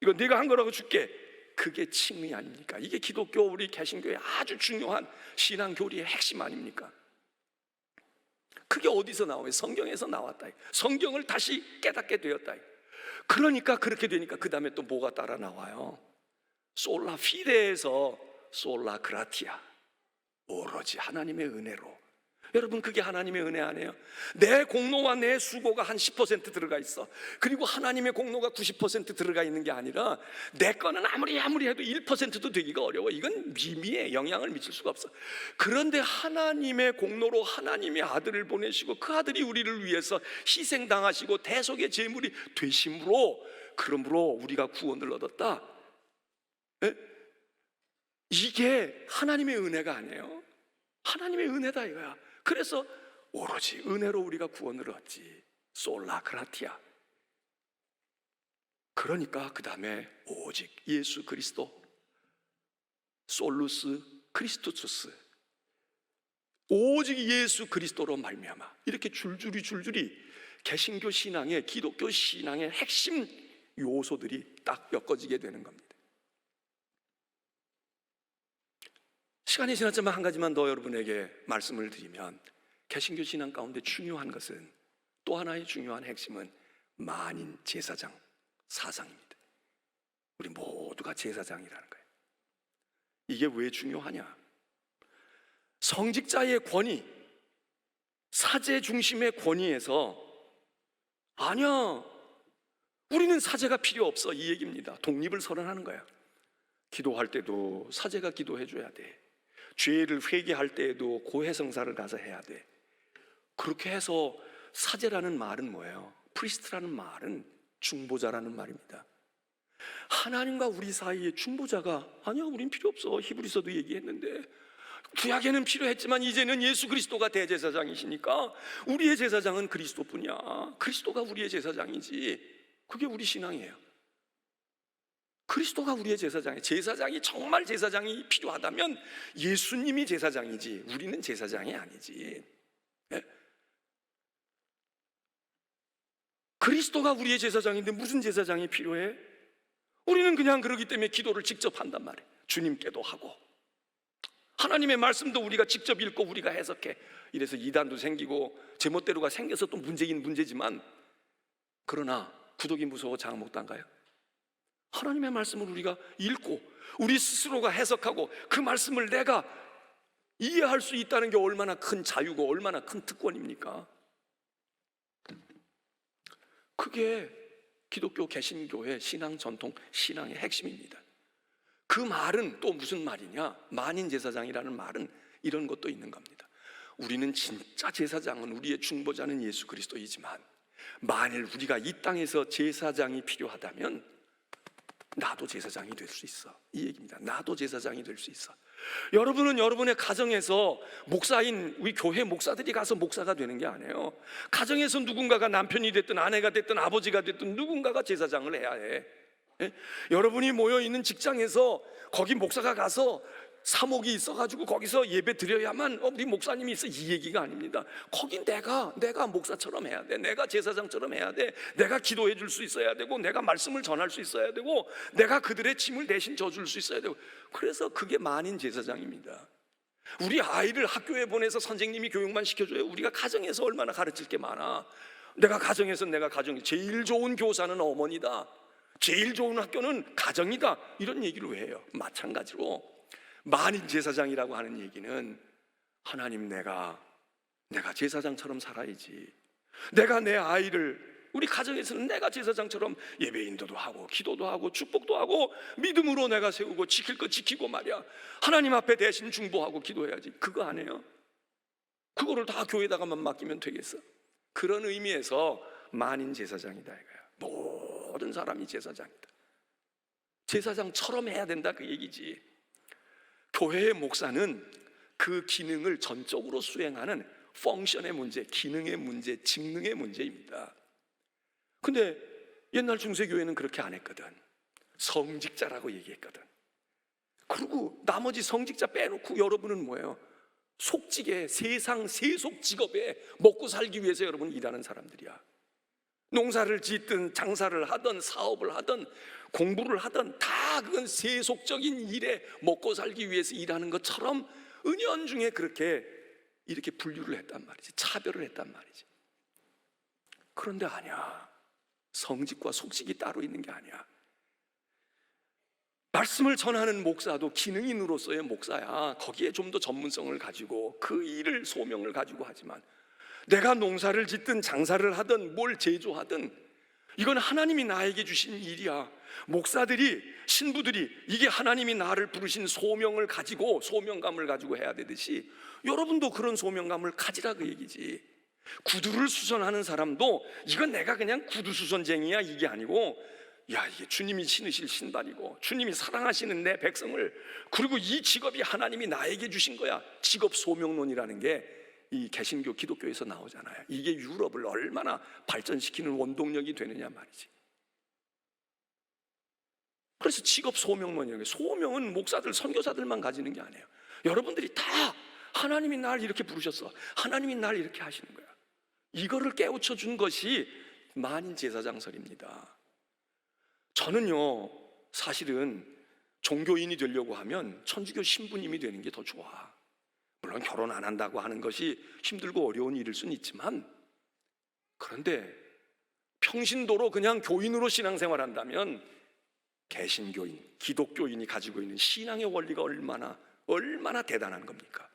이거 네가 한 거라고 줄게. 그게 칭의 아닙니까? 이게 기독교, 우리 개신교의 아주 중요한 신앙 교리의 핵심 아닙니까? 그게 어디서 나와요? 성경에서 나왔다. 성경을 다시 깨닫게 되었다. 그러니까 그렇게 되니까 그 다음에 또 뭐가 따라 나와요? 솔라 피데에서 솔라 그라티아, 오로지 하나님의 은혜로. 여러분, 그게 하나님의 은혜 아니에요? 내 공로와 내 수고가 한 10% 들어가 있어. 그리고 하나님의 공로가 90% 들어가 있는 게 아니라 내 거는 아무리 해도 1%도 되기가 어려워. 이건 미미해. 영향을 미칠 수가 없어. 그런데 하나님의 공로로 하나님의 아들을 보내시고 그 아들이 우리를 위해서 희생당하시고 대속의 제물이 되심으로, 그러므로 우리가 구원을 얻었다. 에? 이게 하나님의 은혜가 아니에요. 하나님의 은혜다 이거야. 그래서 오로지 은혜로 우리가 구원을 얻지. 솔라 그라티아. 그러니까 그 다음에 오직 예수 그리스도, 솔루스 크리스토스, 오직 예수 그리스도로 말미암아. 이렇게 줄줄이 개신교 신앙의, 기독교 신앙의 핵심 요소들이 딱 엮어지게 되는 겁니다. 시간이 지났지만 한 가지만 더 여러분에게 말씀을 드리면, 개신교 신앙 가운데 중요한 것은, 또 하나의 중요한 핵심은 만인 제사장 사상입니다. 우리 모두가 제사장이라는 거예요. 이게 왜 중요하냐? 성직자의 권위, 사제 중심의 권위에서, 아니야, 우리는 사제가 필요 없어, 이 얘기입니다. 독립을 선언하는 거야. 기도할 때도 사제가 기도해 줘야 돼. 죄를 회개할 때에도 고해성사를 가서 해야 돼. 그렇게 해서 사제라는 말은 뭐예요? 프리스트라는 말은 중보자라는 말입니다. 하나님과 우리 사이에 중보자가, 아니야, 우린 필요 없어. 히브리서도 얘기했는데, 구약에는 필요했지만 이제는 예수 그리스도가 대제사장이시니까 우리의 제사장은 그리스도뿐이야. 그리스도가 우리의 제사장이지. 그게 우리 신앙이에요. 그리스도가 우리의 제사장이에요. 제사장이 정말 제사장이 필요하다면 예수님이 제사장이지 우리는 제사장이 아니지. 네? 그리스도가 우리의 제사장인데 무슨 제사장이 필요해? 우리는 그냥 그러기 때문에 기도를 직접 한단 말이에요. 주님께도 하고 하나님의 말씀도 우리가 직접 읽고 우리가 해석해. 이래서 이단도 생기고 제멋대로가 생겨서 또 문제긴 문제지만, 그러나 구독이 무서워 장목도 안 가요? 하나님의 말씀을 우리가 읽고 우리 스스로가 해석하고 그 말씀을 내가 이해할 수 있다는 게 얼마나 큰 자유고 얼마나 큰 특권입니까? 그게 기독교 개신교의 신앙 전통, 신앙의 핵심입니다. 그 말은 또 무슨 말이냐? 만인 제사장이라는 말은 이런 것도 있는 겁니다. 우리는 진짜 제사장은, 우리의 중보자는 예수 그리스도이지만 만일 우리가 이 땅에서 제사장이 필요하다면 나도 제사장이 될 수 있어, 이 얘기입니다. 나도 제사장이 될 수 있어. 여러분은 여러분의 가정에서 목사인 우리 교회 목사들이 가서 목사가 되는 게 아니에요. 가정에서 누군가가 남편이 됐든 아내가 됐든 아버지가 됐든 누군가가 제사장을 해야 해. 예? 여러분이 모여있는 직장에서 거기 목사가 가서 사목이 있어가지고 거기서 예배 드려야만 우리 목사님이 있어, 이 얘기가 아닙니다. 거긴 내가 목사처럼 해야 돼. 내가 제사장처럼 해야 돼. 내가 기도해 줄 수 있어야 되고, 내가 말씀을 전할 수 있어야 되고, 내가 그들의 짐을 대신 져줄 수 있어야 되고. 그래서 그게 만인 제사장입니다. 우리 아이를 학교에 보내서 선생님이 교육만 시켜줘요? 우리가 가정에서 얼마나 가르칠 게 많아. 내가 가정에서 제일 좋은 교사는 어머니다, 제일 좋은 학교는 가정이다, 이런 얘기를 왜 해요? 마찬가지로 만인 제사장이라고 하는 얘기는, 하나님, 내가 제사장처럼 살아야지. 내가 내 아이를, 우리 가정에서는 내가 제사장처럼 예배인도도 하고 기도도 하고 축복도 하고 믿음으로 내가 세우고 지킬 거 지키고 말이야. 하나님 앞에 대신 중보하고 기도해야지. 그거 안 해요? 그거를 다 교회에다가만 맡기면 되겠어? 그런 의미에서 만인 제사장이다 이거야. 모든 사람이 제사장이다. 제사장처럼 해야 된다, 그 얘기지. 교회의 목사는 그 기능을 전적으로 수행하는 펑션의 문제, 기능의 문제, 직능의 문제입니다. 근데 옛날 중세교회는 그렇게 안 했거든. 성직자라고 얘기했거든. 그리고 나머지 성직자 빼놓고 여러분은 뭐예요? 속직에, 세상 세속 직업에 먹고 살기 위해서 여러분 일하는 사람들이야. 농사를 짓든 장사를 하든 사업을 하든 공부를 하든 다 그건 세속적인 일에 먹고 살기 위해서 일하는 것처럼 은연중에 그렇게 이렇게 분류를 했단 말이지. 차별을 했단 말이지. 그런데 아니야. 성직과 속직이 따로 있는 게 아니야. 말씀을 전하는 목사도 기능인으로서의 목사야. 거기에 좀 더 전문성을 가지고 그 일을 소명을 가지고 하지만, 내가 농사를 짓든 장사를 하든 뭘 제조하든 이건 하나님이 나에게 주신 일이야. 목사들이, 신부들이 이게 하나님이 나를 부르신 소명을 가지고, 소명감을 가지고 해야 되듯이 여러분도 그런 소명감을 가지라, 그 얘기지. 구두를 수선하는 사람도 이건 내가 그냥 구두 수선쟁이야 이게 아니고, 야, 이게 주님이 신으실 신발이고 주님이 사랑하시는 내 백성을, 그리고 이 직업이 하나님이 나에게 주신 거야. 직업 소명론이라는 게 이 개신교 기독교에서 나오잖아요. 이게 유럽을 얼마나 발전시키는 원동력이 되느냐 말이지. 그래서 직업 소명론이에요. 소명은 목사들, 선교사들만 가지는 게 아니에요. 여러분들이 다 하나님이 날 이렇게 부르셨어, 하나님이 날 이렇게 하시는 거야. 이거를 깨우쳐 준 것이 만인 제사장설입니다. 저는요, 사실은 종교인이 되려고 하면 천주교 신부님이 되는 게 더 좋아. 물론 결혼 안 한다고 하는 것이 힘들고 어려운 일일 수는 있지만, 그런데 평신도로 그냥 교인으로 신앙생활한다면 개신교인, 기독교인이 가지고 있는 신앙의 원리가 얼마나 대단한 겁니까?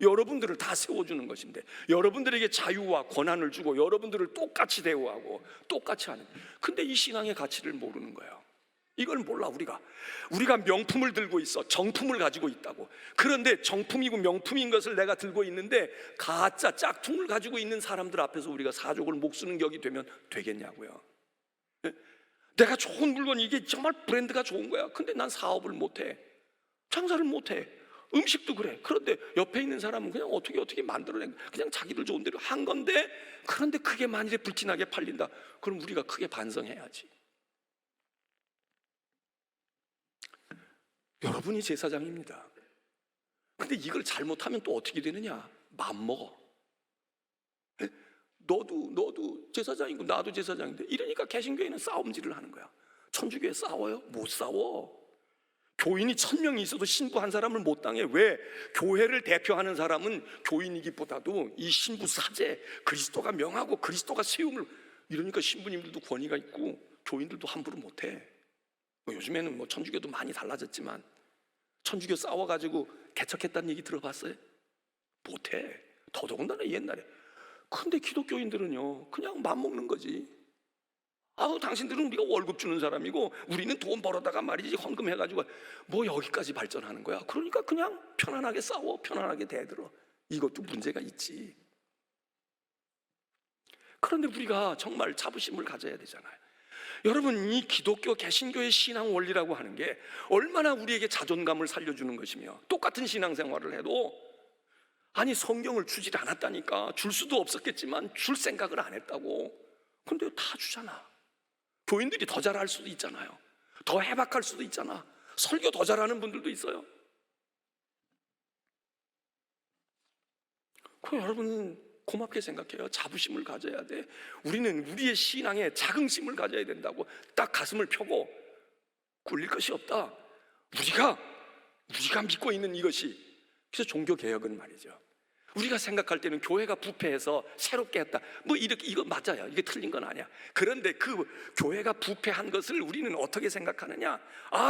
여러분들을 다 세워주는 것인데, 여러분들에게 자유와 권한을 주고 여러분들을 똑같이 대우하고 똑같이 하는, 근데 이 신앙의 가치를 모르는 거예요. 이걸 몰라. 우리가 명품을 들고 있어. 정품을 가지고 있다고. 그런데 정품이고 명품인 것을 내가 들고 있는데 가짜 짝퉁을 가지고 있는 사람들 앞에서 우리가 사족을 목수는 격이 되면 되겠냐고요. 내가 좋은 물건, 이게 정말 브랜드가 좋은 거야. 근데 난 사업을 못해, 장사를 못해, 음식도 그래. 그런데 옆에 있는 사람은 그냥 어떻게 만들어낸, 그냥 자기들 좋은 대로 한 건데, 그런데 그게 만일에 불티나게 팔린다, 그럼 우리가 크게 반성해야지. 여러분이 제사장입니다. 근데 이걸 잘못하면 또 어떻게 되느냐? 맘먹어. 너도 제사장이고 나도 제사장인데, 이러니까 개신교회는 싸움질을 하는 거야. 천주교회 싸워요? 못 싸워. 교인이 1000명이 있어도 신부 한 사람을 못 당해. 왜? 교회를 대표하는 사람은 교인이기보다도 이 신부 사제, 그리스도가 명하고 그리스도가 세움을, 이러니까 신부님들도 권위가 있고 교인들도 함부로 못해. 요즘에는 천주교도 많이 달라졌지만, 천주교 싸워가지고 개척했다는 얘기 들어봤어요? 못해. 더더군다나 옛날에. 근데 기독교인들은요, 그냥 맘먹는 거지. 당신들은 우리가 월급 주는 사람이고 우리는 돈 벌어다가 말이지 헌금해가지고 뭐 여기까지 발전하는 거야. 그러니까 그냥 편안하게 싸워, 편안하게 대들어. 이것도 문제가 있지. 그런데 우리가 정말 자부심을 가져야 되잖아요. 여러분, 이 기독교 개신교의 신앙 원리라고 하는 게 얼마나 우리에게 자존감을 살려주는 것이며, 똑같은 신앙생활을 해도, 아니 성경을 주질 않았다니까. 줄 수도 없었겠지만 줄 생각을 안 했다고. 근데 다 주잖아. 교인들이 더 잘할 수도 있잖아요. 더 해박할 수도 있잖아. 설교 더 잘하는 분들도 있어요. 그 여러분 고맙게 생각해요. 자부심을 가져야 돼. 우리는 우리의 신앙에 자긍심을 가져야 된다고. 딱 가슴을 펴고 굴릴 것이 없다. 우리가 믿고 있는 이것이. 그래서 종교개혁은 말이죠, 우리가 생각할 때는 교회가 부패해서 새롭게 했다, 이거 맞아요. 이게 틀린 건 아니야. 그런데 그 교회가 부패한 것을 우리는 어떻게 생각하느냐?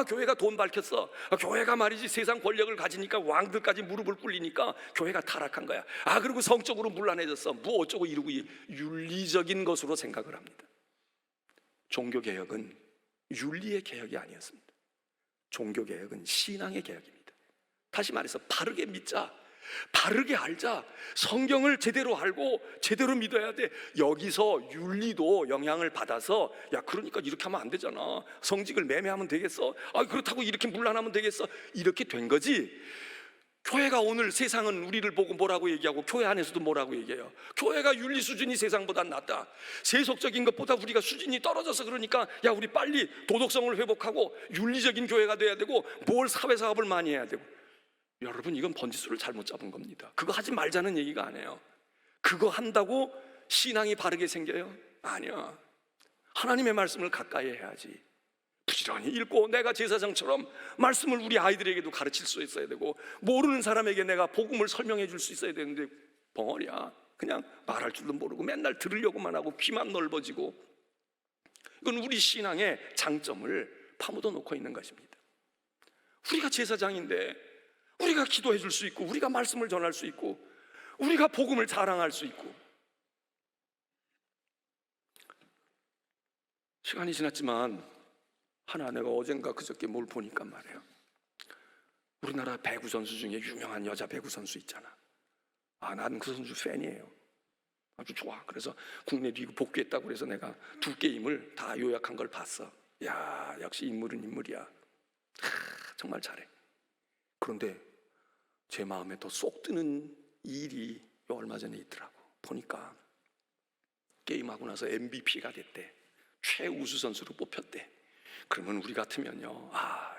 교회가 돈 밝혔어. 교회가 말이지 세상 권력을 가지니까 왕들까지 무릎을 꿇리니까 교회가 타락한 거야. 그리고 성적으로 문란해졌어. 어쩌고 이러고, 윤리적인 것으로 생각을 합니다. 종교개혁은 윤리의 개혁이 아니었습니다. 종교개혁은 신앙의 개혁입니다. 다시 말해서 바르게 믿자, 바르게 알자. 성경을 제대로 알고 제대로 믿어야 돼. 여기서 윤리도 영향을 받아서, 그러니까 이렇게 하면 안 되잖아. 성직을 매매하면 되겠어? 그렇다고 이렇게 문란하면 되겠어? 이렇게 된 거지. 교회가 오늘 세상은 우리를 보고 뭐라고 얘기하고 교회 안에서도 뭐라고 얘기해요. 교회가 윤리 수준이 세상보다 낮다, 세속적인 것보다 우리가 수준이 떨어져서 그러니까 우리 빨리 도덕성을 회복하고 윤리적인 교회가 돼야 되고 뭘 사회사업을 많이 해야 되고. 여러분, 이건 번지수를 잘못 잡은 겁니다. 그거 하지 말자는 얘기가 아니에요. 그거 한다고 신앙이 바르게 생겨요? 아니야. 하나님의 말씀을 가까이 해야지. 부지런히 읽고 내가 제사장처럼 말씀을 우리 아이들에게도 가르칠 수 있어야 되고, 모르는 사람에게 내가 복음을 설명해 줄 수 있어야 되는데 벙어리야. 그냥 말할 줄도 모르고 맨날 들으려고만 하고 귀만 넓어지고. 이건 우리 신앙의 장점을 파묻어 놓고 있는 것입니다. 우리가 제사장인데 우리가 기도해 줄 수 있고, 우리가 말씀을 전할 수 있고, 우리가 복음을 자랑할 수 있고. 시간이 지났지만 하나, 내가 어젠가 그저께 뭘 보니까 말이에요. 우리나라 배구 선수 중에 유명한 여자 배구 선수 있잖아. 난 그 선수 팬이에요. 아주 좋아. 그래서 국내 리그 복귀했다고 그래서 내가 2게임을 다 요약한 걸 봤어. 야, 역시 인물은 인물이야. 정말 잘해. 그런데 제 마음에 더 쏙 드는 일이 얼마 전에 있더라고. 보니까 게임하고 나서 MVP가 됐대. 최우수 선수로 뽑혔대. 그러면 우리 같으면요,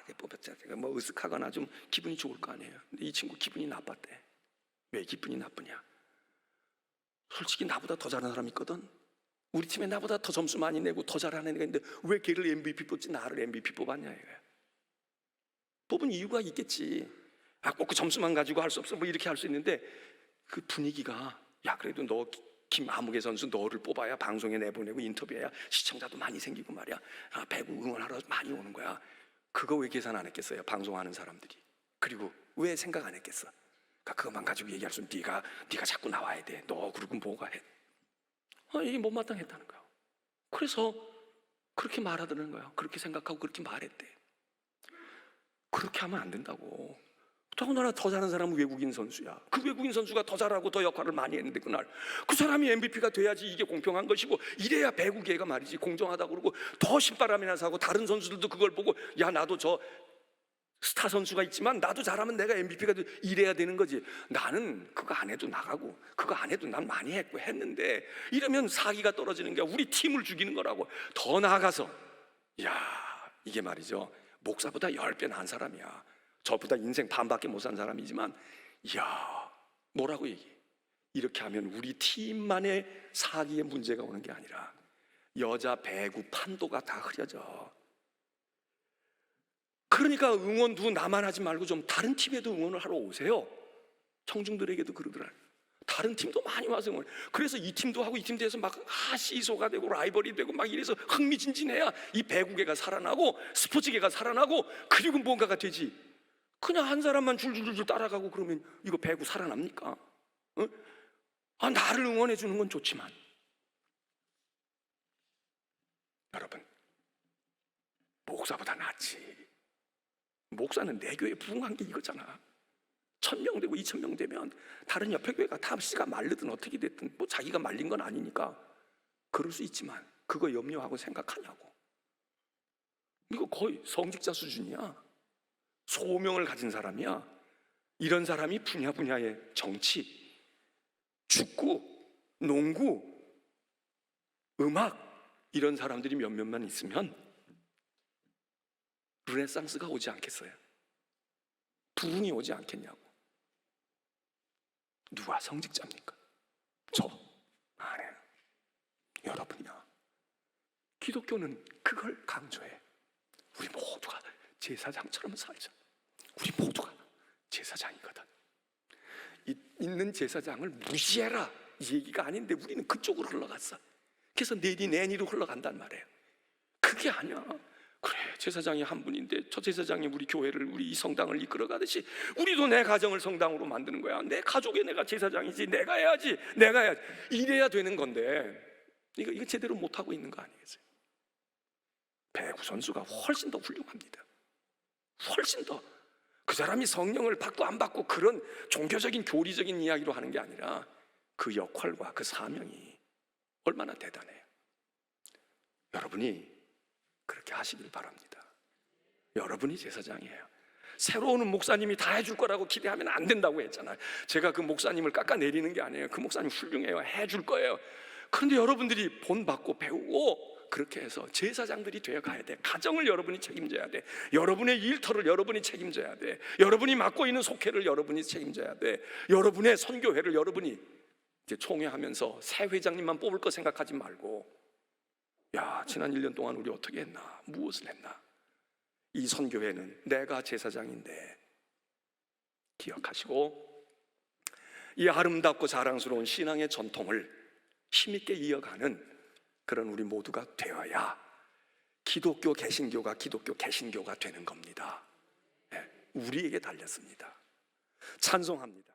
이게 뽑혔자 뭐 으쓱하거나 좀 기분이 좋을 거 아니에요. 근데 이 친구 기분이 나빴대. 왜 기분이 나쁘냐? 솔직히 나보다 더 잘하는 사람이 있거든. 우리 팀에 나보다 더 점수 많이 내고 더 잘하는 애가 있는데 왜 걔를 MVP 뽑지 나를 MVP 뽑았냐 이거야. 뽑은 이유가 있겠지. 꼭 그 점수만 가지고 할 수 없어 뭐 이렇게 할 수 있는데, 그 분위기가, 야 그래도 너 김아무개 선수 너를 뽑아야 방송에 내보내고 인터뷰해야 시청자도 많이 생기고 말이야. 배구 응원하러 많이 오는 거야. 그거 왜 계산 안 했겠어요? 방송하는 사람들이. 그리고 왜 생각 안 했겠어? 그것만 가지고 얘기할 수 있는 네가 자꾸 나와야 돼. 너 그러고 뭐가 해? 이게 못마땅했다는 거야. 그래서 그렇게 말하더는 거야. 그렇게 생각하고 그렇게 말했대. 그렇게 하면 안 된다고. 더군다나 더 잘하는 사람은 외국인 선수야. 그 외국인 선수가 더 잘하고 더 역할을 많이 했는데 그날 그 사람이 MVP가 돼야지 이게 공평한 것이고, 이래야 배구계가 말이지 공정하다고 그러고 더 신바람이나 사고, 다른 선수들도 그걸 보고 야 나도 저 스타 선수가 있지만 나도 잘하면 내가 MVP가 돼, 이래야 되는 거지. 나는 그거 안 해도 나가고 그거 안 해도 난 많이 했는데 이러면 사기가 떨어지는 게 우리 팀을 죽이는 거라고. 더 나아가서 야 이게 말이죠, 목사보다 10배 나은 사람이야. 저보다 인생 반밖에 못 산 사람이지만, 이야 뭐라고 얘기해. 이렇게 하면 우리 팀만의 사기에 문제가 오는 게 아니라 여자 배구 판도가 다 흐려져. 그러니까 응원도 나만 하지 말고 좀 다른 팀에도 응원을 하러 오세요. 청중들에게도 그러더라. 다른 팀도 많이 와서 응원. 그래서 이 팀도 하고 이 팀도 해서 막 시소가 되고 라이벌이 되고 막 이래서 흥미진진해야 이 배구계가 살아나고 스포츠계가 살아나고, 그리고 뭔가가 되지. 그냥 한 사람만 줄줄줄 따라가고 그러면 이거 배구 살아납니까? 나를 응원해 주는 건 좋지만, 여러분 목사보다 낫지. 목사는 내 교회 부흥한 게 이거잖아. 1000명 되고 2000명 되면 다른 옆에 교회가 다 씨가 말르든 어떻게 됐든 뭐 자기가 말린 건 아니니까 그럴 수 있지만, 그거 염려하고 생각하냐고. 이거 거의 성직자 수준이야. 소명을 가진 사람이야. 이런 사람이 분야의 정치, 축구, 농구, 음악, 이런 사람들이 몇몇만 있으면 르네상스가 오지 않겠어요? 부흥이 오지 않겠냐고. 누가 성직자입니까? 저? 아니에요. 여러분이야. 기독교는 그걸 강조해. 우리 모두가 제사장처럼 살자. 우리 모두가 제사장이거든. 있는 제사장을 무시해라 이 얘기가 아닌데 우리는 그쪽으로 흘러갔어. 그래서 내니로 흘러간단 말이에요. 그게 아니야. 그래, 제사장이 한 분인데 저 제사장이 우리 교회를, 우리 이 성당을 이끌어가듯이 우리도 내 가정을 성당으로 만드는 거야. 내 가족에 내가 제사장이지. 내가 해야지. 이래야 되는 건데 이거 제대로 못하고 있는 거 아니겠어요? 배구 선수가 훨씬 더 훌륭합니다. 훨씬 더. 그 사람이 성령을 받고 안 받고 그런 종교적인 교리적인 이야기로 하는 게 아니라 그 역할과 그 사명이 얼마나 대단해요. 여러분이 그렇게 하시길 바랍니다. 여러분이 제사장이에요. 새로 오는 목사님이 다 해줄 거라고 기대하면 안 된다고 했잖아요. 제가 그 목사님을 깎아내리는 게 아니에요. 그 목사님 훌륭해요. 해줄 거예요. 그런데 여러분들이 본받고 배우고 그렇게 해서 제사장들이 되어 가야 돼. 가정을 여러분이 책임져야 돼. 여러분의 일터를 여러분이 책임져야 돼. 여러분이 맡고 있는 속회를 여러분이 책임져야 돼. 여러분의 선교회를 여러분이 이제 총회하면서 새 회장님만 뽑을 거 생각하지 말고, 야 지난 1년 동안 우리 어떻게 했나, 무엇을 했나. 이 선교회는 내가 제사장인데 기억하시고, 이 아름답고 자랑스러운 신앙의 전통을 힘있게 이어가는 그런 우리 모두가 되어야 기독교 개신교가 기독교 개신교가 되는 겁니다. 우리에게 달렸습니다. 찬송합니다.